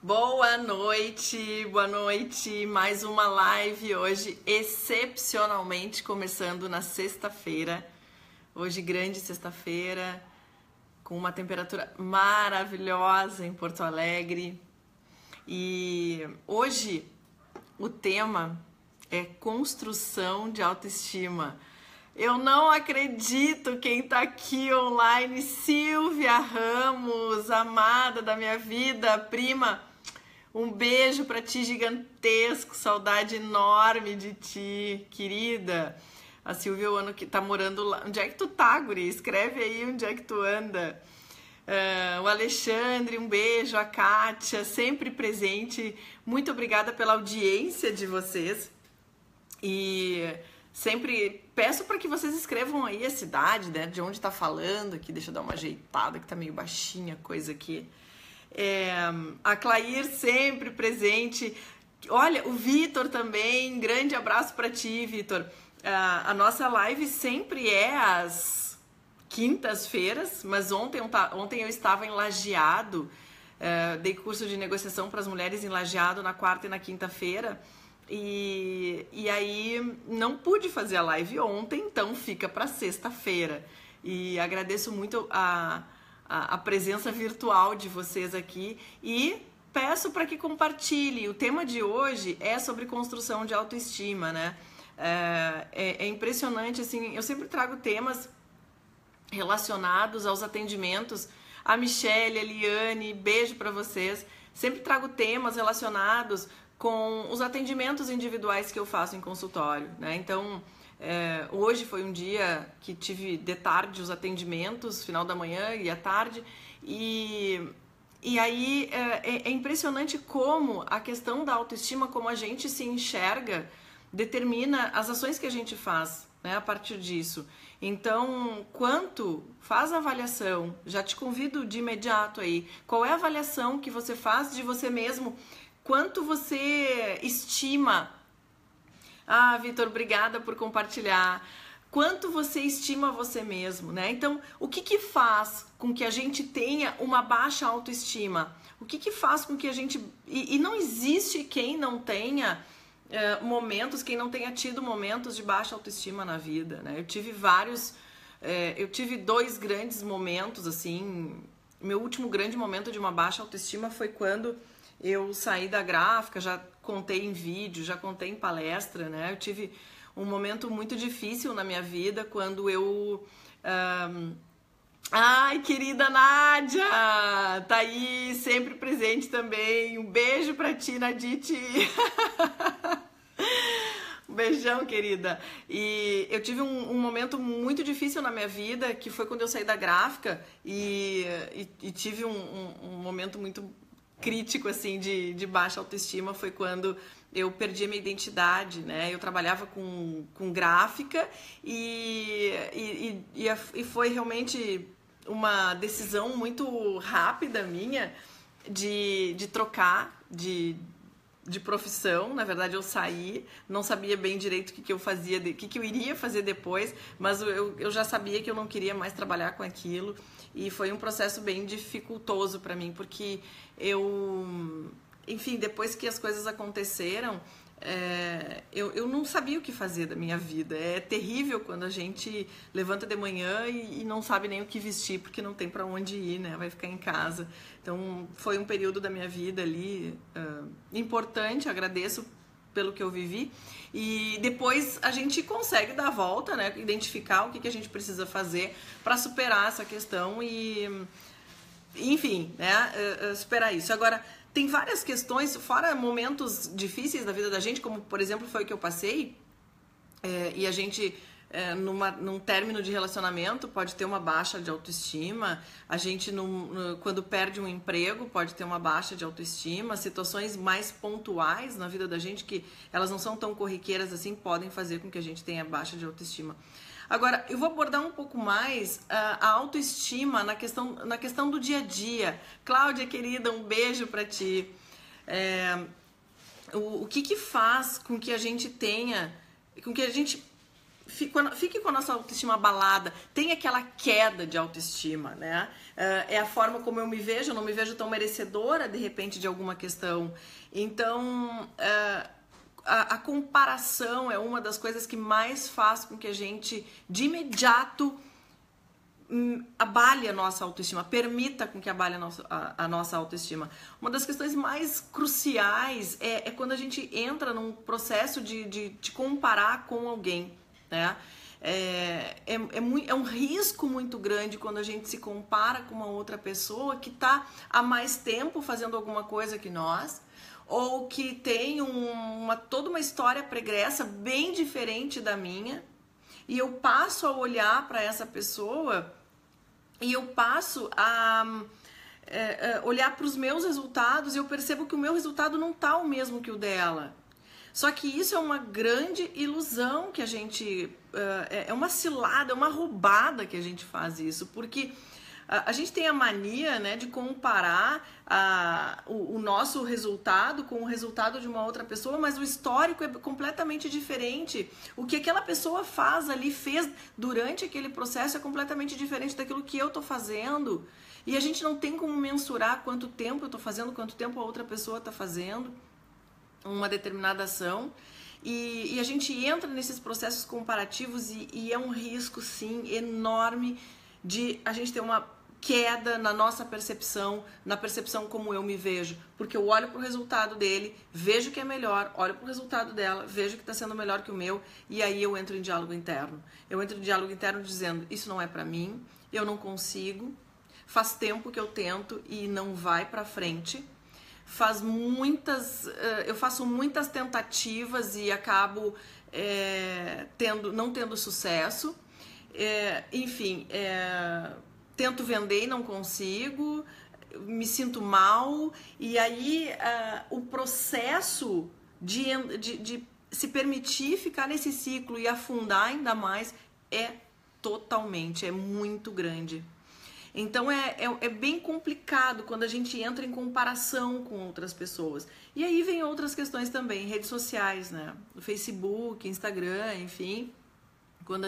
Boa noite, mais uma live hoje, excepcionalmente começando na sexta-feira, hoje grande sexta-feira, com uma temperatura maravilhosa em Porto Alegre, e hoje o tema é construção de autoestima. Eu não acredito quem tá aqui online, Silvia Ramos, amada da minha vida, prima. Um beijo pra ti gigantesco, saudade enorme de ti, querida. A Silvia, o ano que tá morando lá. Onde é que tu tá, guri? Escreve aí onde é que tu anda. O Alexandre, um beijo. A Kátia, sempre presente. Muito obrigada pela audiência de vocês. E sempre peço para que vocês escrevam aí a cidade, né? De onde tá falando aqui. Deixa eu dar uma ajeitada, que tá meio baixinha a coisa aqui. A Clair sempre presente. Olha, o Vitor também, grande abraço para ti, Vitor. A nossa live sempre é às quintas-feiras, mas ontem eu estava em Lajeado, dei curso de negociação para as mulheres em Lajeado na quarta e na quinta-feira, e aí não pude fazer a live ontem, então fica para sexta-feira. E agradeço muito a presença virtual de vocês aqui e peço para que compartilhe. O tema de hoje é sobre construção de autoestima, né? É impressionante, assim, eu sempre trago temas relacionados aos atendimentos. A Michelle, a Eliane, beijo para vocês. Sempre trago temas relacionados com os atendimentos individuais que eu faço em consultório, né? Então, hoje foi um dia que tive de tarde os atendimentos, final da manhã e à tarde, e aí é impressionante como a questão da autoestima, como a gente se enxerga, determina as ações que a gente faz, né, a partir disso. Então, faz a avaliação, já te convido de imediato aí, qual é a avaliação que você faz de você mesmo, quanto você estima. Ah, Vitor, obrigada por compartilhar. Quanto você estima você mesmo, né? Então, o que faz com que a gente tenha uma baixa autoestima? O que faz com que a gente... E não existe quem não tenha quem não tenha tido momentos de baixa autoestima na vida, né? Eu tive dois grandes momentos, assim... Meu último grande momento de uma baixa autoestima foi quando eu saí da gráfica, já contei em vídeo, já contei em palestra, né? Eu tive um momento muito difícil na minha vida quando eu... Ai, querida Nádia! Tá aí, sempre presente também. Um beijo pra ti, Nadite! Um beijão, querida! E eu tive um momento muito difícil na minha vida, que foi quando eu saí da gráfica e tive um momento muito crítico, assim, de baixa autoestima. Foi quando eu perdi a minha identidade, né? Eu trabalhava com gráfica e foi realmente uma decisão muito rápida minha de trocar de profissão. Na verdade, eu saí, não sabia bem direito o que eu fazia, o que eu iria fazer depois, mas eu já sabia que eu não queria mais trabalhar com aquilo, e foi um processo bem dificultoso para mim, porque enfim, depois que as coisas aconteceram, eu não sabia o que fazer da minha vida. É terrível quando a gente levanta de manhã e não sabe nem o que vestir, porque não tem para onde ir, né? Vai ficar em casa. Então, foi um período da minha vida ali importante, agradeço pelo que eu vivi. E depois a gente consegue dar a volta, né? Identificar o que a gente precisa fazer para superar essa questão e, enfim, né? Superar isso. Agora, tem várias questões, fora momentos difíceis da vida da gente, como, por exemplo, foi o que eu passei, e a gente, num término de relacionamento, pode ter uma baixa de autoestima, a gente, quando perde um emprego, pode ter uma baixa de autoestima, situações mais pontuais na vida da gente, que elas não são tão corriqueiras assim, podem fazer com que a gente tenha baixa de autoestima. Agora, eu vou abordar um pouco mais a autoestima na questão do dia a dia. Cláudia, querida, um beijo pra ti. O que faz com que a gente tenha, com que a gente fique com a nossa autoestima abalada, tem aquela queda de autoestima, né? É a forma como eu me vejo, eu não me vejo tão merecedora, de repente, de alguma questão. Então, a comparação é uma das coisas que mais faz com que a gente, de imediato, abale a nossa autoestima, permita com que abale a nossa autoestima. Uma das questões mais cruciais é quando a gente entra num processo de comparar com alguém, né? É um risco muito grande quando a gente se compara com uma outra pessoa que está há mais tempo fazendo alguma coisa que nós, ou que tem toda uma história pregressa bem diferente da minha, e eu passo a olhar para essa pessoa e eu passo a olhar para os meus resultados e eu percebo que o meu resultado não está o mesmo que o dela. Só que isso é uma grande ilusão que a gente... é uma cilada, é uma roubada que a gente faz isso, porque a gente tem a mania, né, de comparar o nosso resultado com o resultado de uma outra pessoa, mas o histórico é completamente diferente. O que aquela pessoa fez durante aquele processo é completamente diferente daquilo que eu estou fazendo. E a gente não tem como mensurar quanto tempo eu estou fazendo, quanto tempo a outra pessoa está fazendo uma determinada ação. E a gente entra nesses processos comparativos e é um risco, sim, enorme de a gente ter uma queda na nossa percepção, na percepção como eu me vejo, porque eu olho para o resultado dele, vejo que é melhor, olho para o resultado dela, vejo que está sendo melhor que o meu, e aí eu entro em diálogo interno. Eu entro em diálogo interno dizendo, isso não é para mim, eu não consigo, faz tempo que eu tento e não vai para frente, eu faço muitas tentativas e acabo não tendo sucesso. Tento vender e não consigo, me sinto mal, e aí o processo de se permitir ficar nesse ciclo e afundar ainda mais é muito grande. Então é bem complicado quando a gente entra em comparação com outras pessoas. E aí vem outras questões também, redes sociais, né? Facebook, Instagram, enfim, quando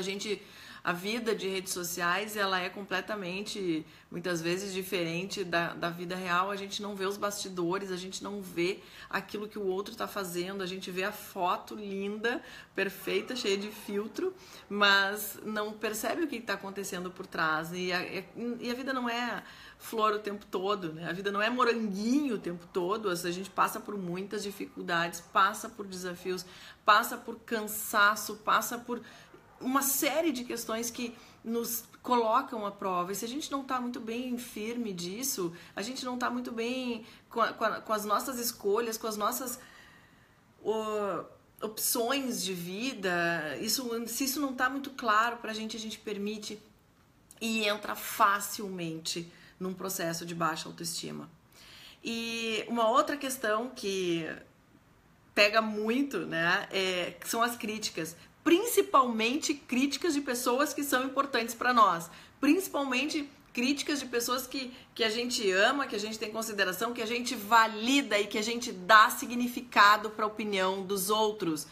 a vida de redes sociais, ela é completamente, muitas vezes, diferente da vida real. A gente não vê os bastidores, a gente não vê aquilo que o outro está fazendo, a gente vê a foto linda, perfeita, cheia de filtro, mas não percebe o que está acontecendo por trás. E a vida não é flor o tempo todo, né? A vida não é moranguinho o tempo todo, a gente passa por muitas dificuldades, passa por desafios, passa por cansaço, passa por uma série de questões que nos colocam à prova. E se a gente não está muito bem firme disso, a gente não está muito bem com as nossas escolhas, com as nossas opções de vida, se isso não está muito claro para a gente permite e entra facilmente num processo de baixa autoestima. E uma outra questão que pega muito, né, são as críticas. Principalmente críticas de pessoas que são importantes para nós, principalmente críticas de pessoas que a gente ama, que a gente tem consideração, que a gente valida e que a gente dá significado para a opinião dos outros.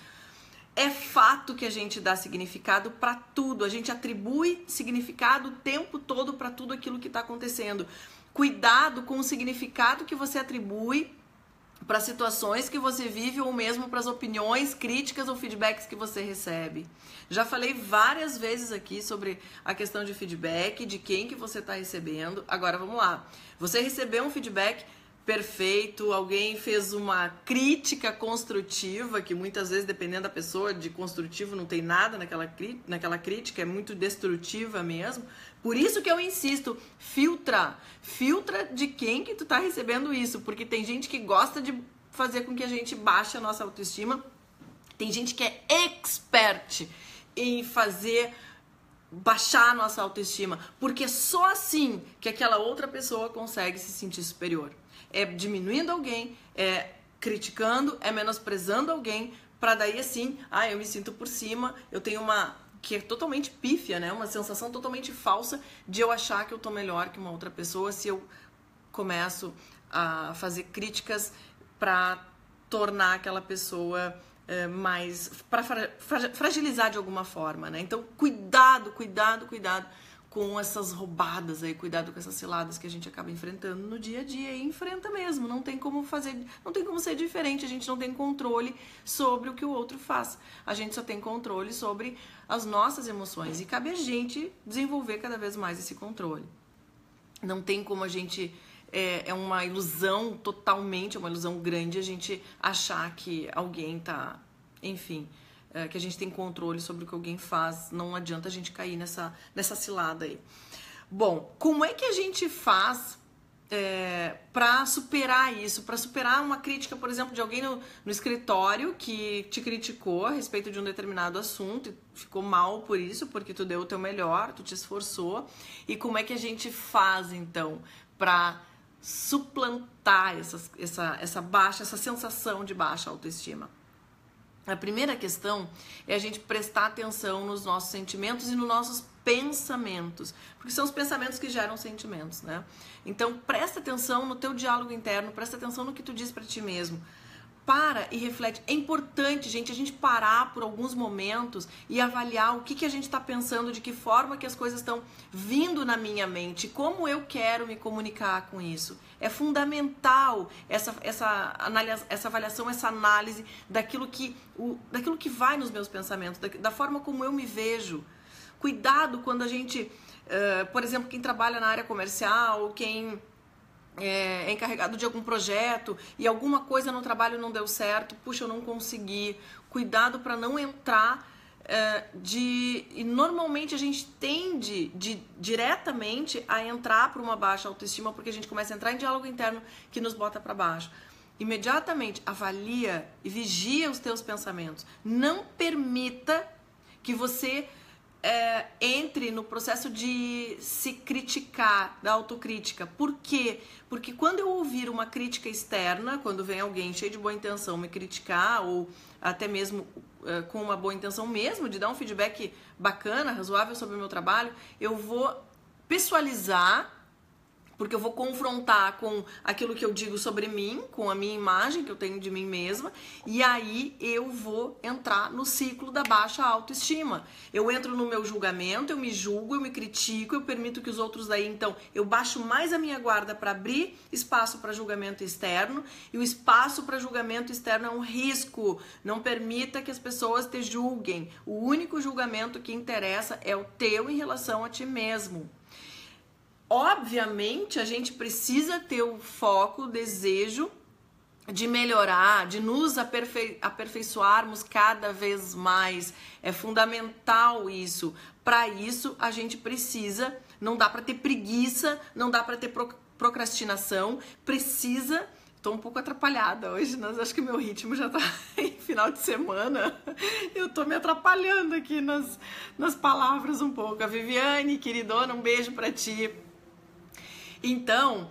É fato que a gente dá significado para tudo, a gente atribui significado o tempo todo para tudo aquilo que está acontecendo. Cuidado com o significado que você atribui para situações que você vive ou mesmo para as opiniões, críticas ou feedbacks que você recebe. Já falei várias vezes aqui sobre a questão de feedback, de quem que você está recebendo. Agora vamos lá. Você recebeu um feedback perfeito, alguém fez uma crítica construtiva, que muitas vezes, dependendo da pessoa, de construtivo não tem nada naquela crítica, é muito destrutiva mesmo. Por isso que eu insisto, filtra de quem que tu tá recebendo isso, porque tem gente que gosta de fazer com que a gente baixe a nossa autoestima, tem gente que é expert em fazer baixar a nossa autoestima, porque só assim que aquela outra pessoa consegue se sentir superior. É diminuindo alguém, é criticando, é menosprezando alguém, para daí assim, eu me sinto por cima, eu tenho que é totalmente pífia, né? Uma sensação totalmente falsa de eu achar que eu tô melhor que uma outra pessoa se eu começo a fazer críticas para tornar aquela pessoa mais para fragilizar de alguma forma, né? Então, cuidado com essas roubadas aí, cuidado com essas ciladas que a gente acaba enfrentando no dia a dia, e enfrenta mesmo, não tem como ser diferente, a gente não tem controle sobre o que o outro faz, a gente só tem controle sobre as nossas emoções, e cabe a gente desenvolver cada vez mais esse controle. Não tem como a gente... É uma ilusão, totalmente, é uma ilusão grande a gente achar que alguém tá, enfim, que a gente tem controle sobre o que alguém faz. Não adianta a gente cair nessa cilada aí. Bom, como é que a gente faz para superar isso? Para superar uma crítica, por exemplo, de alguém no escritório que te criticou a respeito de um determinado assunto e ficou mal por isso, porque tu deu o teu melhor, tu te esforçou. E como é que a gente faz, então, para suplantar essa sensação de baixa autoestima? A primeira questão é a gente prestar atenção nos nossos sentimentos e nos nossos pensamentos, porque são os pensamentos que geram sentimentos, né? Então, presta atenção no teu diálogo interno, presta atenção no que tu diz pra ti mesmo. Para e reflete. É importante, gente, a gente parar por alguns momentos e avaliar o que a gente está pensando, de que forma que as coisas estão vindo na minha mente, como eu quero me comunicar com isso. É fundamental essa avaliação, essa análise daquilo que vai nos meus pensamentos, da forma como eu me vejo. Cuidado quando a gente, por exemplo, quem trabalha na área comercial, quem é encarregado de algum projeto e alguma coisa no trabalho não deu certo, puxa, eu não consegui. Cuidado para não entrar e normalmente a gente tende diretamente a entrar para uma baixa autoestima, porque a gente começa a entrar em diálogo interno que nos bota para baixo. Imediatamente avalia e vigia os teus pensamentos. Não permita que você entre no processo de se criticar, da autocrítica. Por quê? Porque quando eu ouvir uma crítica externa, quando vem alguém cheio de boa intenção me criticar, ou até mesmo com uma boa intenção mesmo, de dar um feedback bacana, razoável sobre o meu trabalho, eu vou pessoalizar, porque eu vou confrontar com aquilo que eu digo sobre mim, com a minha imagem que eu tenho de mim mesma, e aí eu vou entrar no ciclo da baixa autoestima. Eu entro no meu julgamento, eu me julgo, eu me critico, eu permito que os outros daí, então, eu baixo mais a minha guarda para abrir espaço para julgamento externo, e o espaço para julgamento externo é um risco. Não permita que as pessoas te julguem. O único julgamento que interessa é o teu em relação a ti mesmo. Obviamente, a gente precisa ter o foco, o desejo de melhorar, de nos aperfeiçoarmos cada vez mais. É fundamental isso. Para isso, a gente precisa, não dá para ter preguiça, não dá para ter procrastinação, precisa... Estou um pouco atrapalhada hoje, mas acho que meu ritmo já está em final de semana. Eu estou me atrapalhando aqui nas palavras um pouco. A Viviane, queridona, um beijo para ti. Então,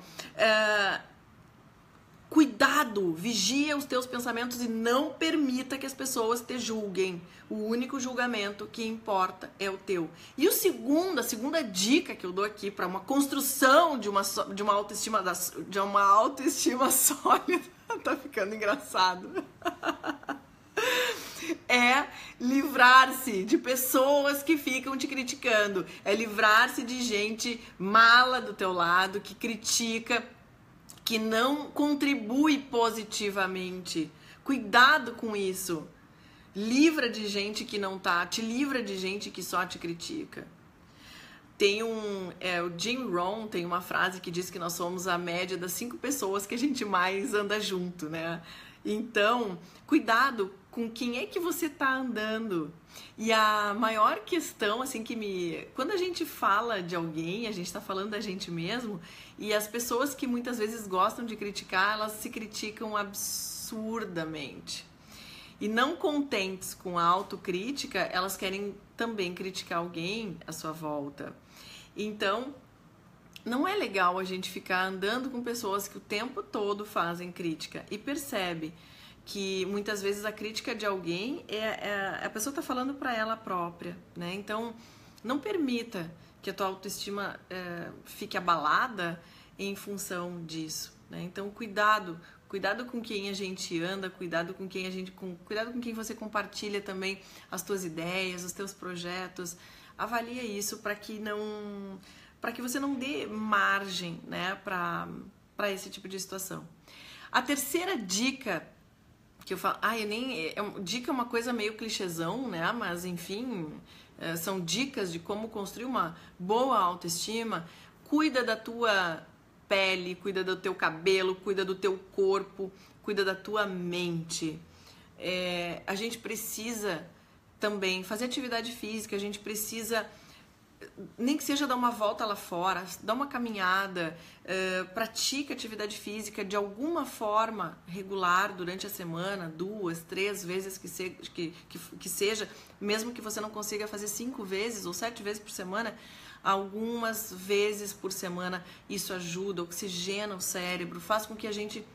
cuidado, vigia os teus pensamentos e não permita que as pessoas te julguem. O único julgamento que importa é o teu. E a segunda dica que eu dou aqui para uma construção de uma autoestima sólida, tá ficando engraçado. É livrar-se de pessoas que ficam te criticando. É livrar-se de gente mala do teu lado, que critica, que não contribui positivamente. Cuidado com isso. Livra de gente que não tá, te livra de gente que só te critica. Tem o Jim Rohn tem uma frase que diz que nós somos a média das 5 pessoas que a gente mais anda junto, né? Então, cuidado com quem é que você tá andando. E a maior questão, assim, quando a gente fala de alguém, a gente tá falando da gente mesmo, e as pessoas que muitas vezes gostam de criticar, elas se criticam absurdamente. E não contentes com a autocrítica, elas querem também criticar alguém à sua volta. Então, não é legal a gente ficar andando com pessoas que o tempo todo fazem crítica. E percebe que muitas vezes a crítica de alguém a pessoa está falando para ela própria, né? Então, não permita que a tua autoestima fique abalada em função disso, né? Então, cuidado cuidado com quem a gente anda, cuidado com quem você compartilha também as tuas ideias, os teus projetos. Avalia isso para que você não dê margem, né, para esse tipo de situação. A terceira dica que eu falo, dica é uma coisa meio clichêzão, né? Mas enfim, são dicas de como construir uma boa autoestima. Cuida da tua pele, cuida do teu cabelo, cuida do teu corpo, cuida da tua mente. A gente precisa também fazer atividade física, a gente precisa, nem que seja dar uma volta lá fora, dar uma caminhada, pratica atividade física de alguma forma regular durante a semana, 2, 3 vezes que seja, mesmo que você não consiga fazer 5 vezes ou 7 vezes por semana, algumas vezes por semana. Isso ajuda, oxigena o cérebro, faz com que a gente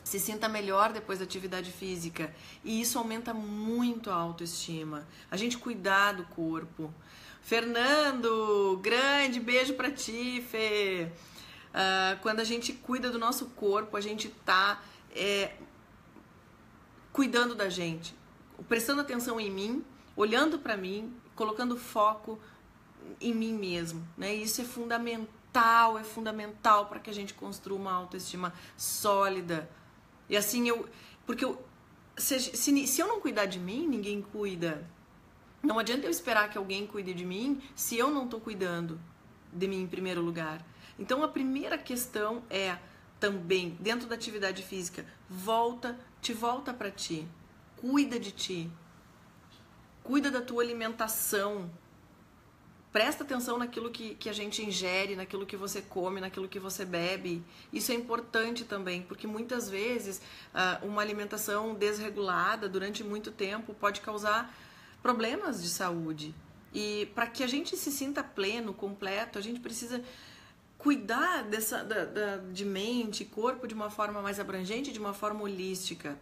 se sinta melhor depois da atividade física, e isso aumenta muito a autoestima. A gente cuidar do corpo. Fernando, grande beijo pra ti, Fê. Quando a gente cuida do nosso corpo, a gente tá cuidando da gente, prestando atenção em mim, olhando pra mim, colocando foco em mim mesmo, né? Isso é fundamental para que a gente construa uma autoestima sólida. E assim, se eu não cuidar de mim, ninguém cuida. Não adianta eu esperar que alguém cuide de mim se eu não estou cuidando de mim em primeiro lugar. Então a primeira questão é também, dentro da atividade física, volta para ti. Cuida de ti. Cuida da tua alimentação. Presta atenção naquilo que a gente ingere, naquilo que você come, naquilo que você bebe. Isso é importante também, porque muitas vezes uma alimentação desregulada durante muito tempo pode causar problemas de saúde. E para que a gente se sinta pleno, completo, a gente precisa cuidar de mente e corpo de uma forma mais abrangente, de uma forma holística.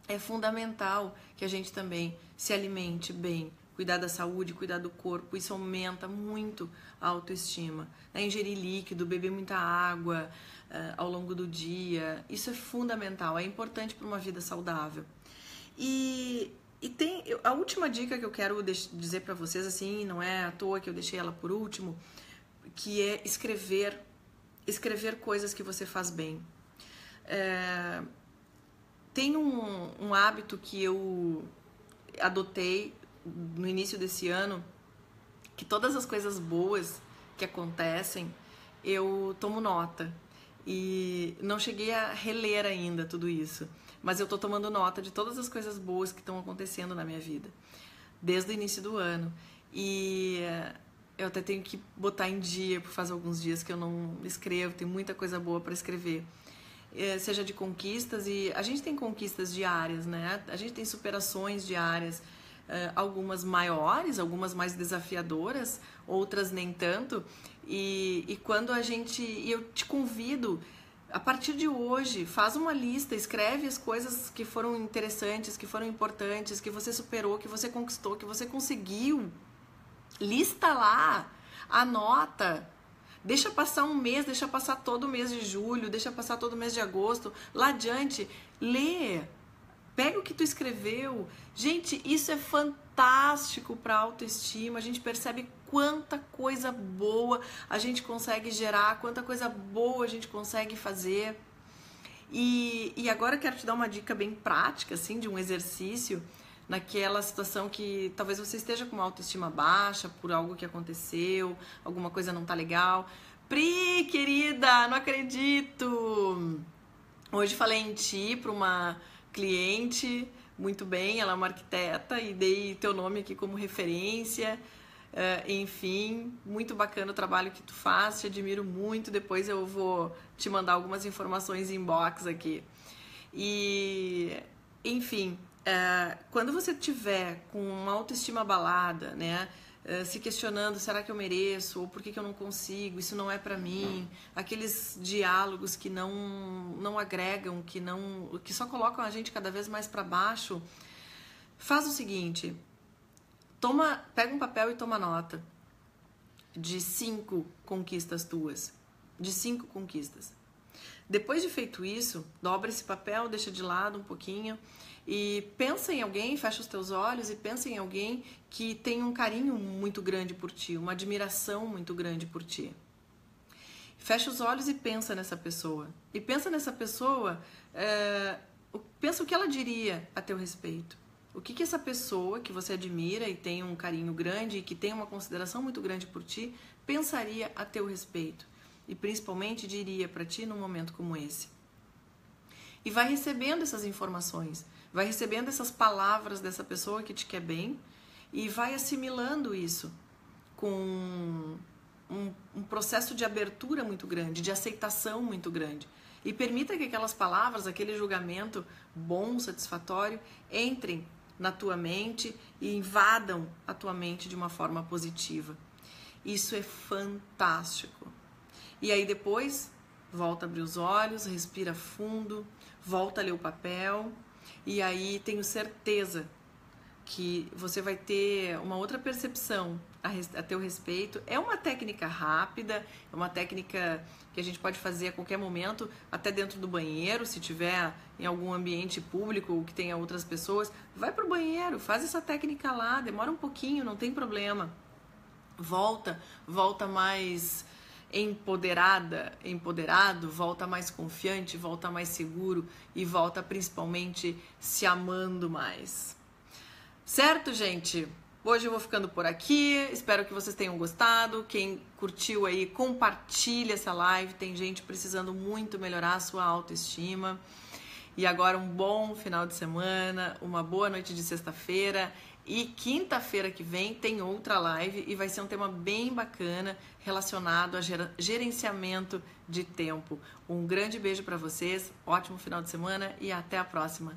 É fundamental que a gente também se alimente bem, cuidar da saúde, cuidar do corpo. Isso aumenta muito a autoestima. Ingerir líquido, beber muita água ao longo do dia, isso é fundamental, é importante para uma vida saudável. E tem a última dica que eu quero dizer para vocês, assim, não é à toa que eu deixei ela por último, que é escrever coisas que você faz bem. Tem um hábito que eu adotei no início desse ano, que todas as coisas boas que acontecem, eu tomo nota. E não cheguei a reler ainda tudo isso, mas eu tô tomando nota de todas as coisas boas que estão acontecendo na minha vida, desde o início do ano. E eu até tenho que botar em dia, por faz alguns dias que eu não escrevo, tem muita coisa boa para escrever. Seja de conquistas, e a gente tem conquistas diárias, né? A gente tem superações diárias, algumas maiores, algumas mais desafiadoras, outras nem tanto. E quando eu te convido, a partir de hoje, faz uma lista, escreve as coisas que foram interessantes, que foram importantes, que você superou, que você conquistou, que você conseguiu. Lista lá, anota. Deixa passar um mês, deixa passar todo o mês de julho, deixa passar todo o mês de agosto. Lá adiante, lê. Pega o que tu escreveu. Gente, isso é fantástico para a autoestima. A gente percebe quanta coisa boa a gente consegue gerar, quanta coisa boa a gente consegue fazer. E agora eu quero te dar uma dica bem prática, assim, de um exercício naquela situação que talvez você esteja com uma autoestima baixa por algo que aconteceu, alguma coisa não tá legal. Pri, querida, não acredito! Hoje falei em ti para uma cliente, muito bem, ela é uma arquiteta e dei teu nome aqui como referência. Enfim, muito bacana o trabalho que tu faz, te admiro muito. Depois eu vou te mandar algumas informações em inbox aqui. E, enfim, quando você tiver com uma autoestima abalada, né, se questionando, será que eu mereço? Ou por que eu não consigo? Isso não é pra mim. Aqueles diálogos que não agregam, que só colocam a gente cada vez mais pra baixo. Faz o seguinte, pega um papel e toma nota de 5 conquistas tuas. De 5 conquistas. Depois de feito isso, dobra esse papel, deixa de lado um pouquinho e pensa em alguém, fecha os teus olhos e pensa em alguém que tem um carinho muito grande por ti, uma admiração muito grande por ti. Fecha os olhos e pensa nessa pessoa. E pensa nessa pessoa, pensa o que ela diria a teu respeito. O que essa pessoa que você admira e tem um carinho grande e que tem uma consideração muito grande por ti, pensaria a teu respeito. E principalmente diria para ti num momento como esse. E vai recebendo essas informações, vai recebendo essas palavras dessa pessoa que te quer bem e vai assimilando isso com um processo de abertura muito grande, de aceitação muito grande. E permita que aquelas palavras, aquele julgamento bom, satisfatório, entrem na tua mente e invadam a tua mente de uma forma positiva. Isso é fantástico. E aí depois, volta a abrir os olhos, respira fundo, volta a ler o papel e aí tenho certeza que você vai ter uma outra percepção a teu respeito. É uma técnica rápida, é uma técnica que a gente pode fazer a qualquer momento, até dentro do banheiro, se tiver em algum ambiente público ou que tenha outras pessoas, vai pro banheiro, faz essa técnica lá, demora um pouquinho, não tem problema. Volta mais empoderado, volta mais confiante, volta mais seguro e volta principalmente se amando mais. Certo, gente? Hoje eu vou ficando por aqui, espero que vocês tenham gostado. Quem curtiu aí, compartilha essa live, tem gente precisando muito melhorar a sua autoestima. E agora um bom final de semana, uma boa noite de sexta-feira. E quinta-feira que vem tem outra live e vai ser um tema bem bacana relacionado a gerenciamento de tempo. Um grande beijo para vocês, ótimo final de semana e até a próxima.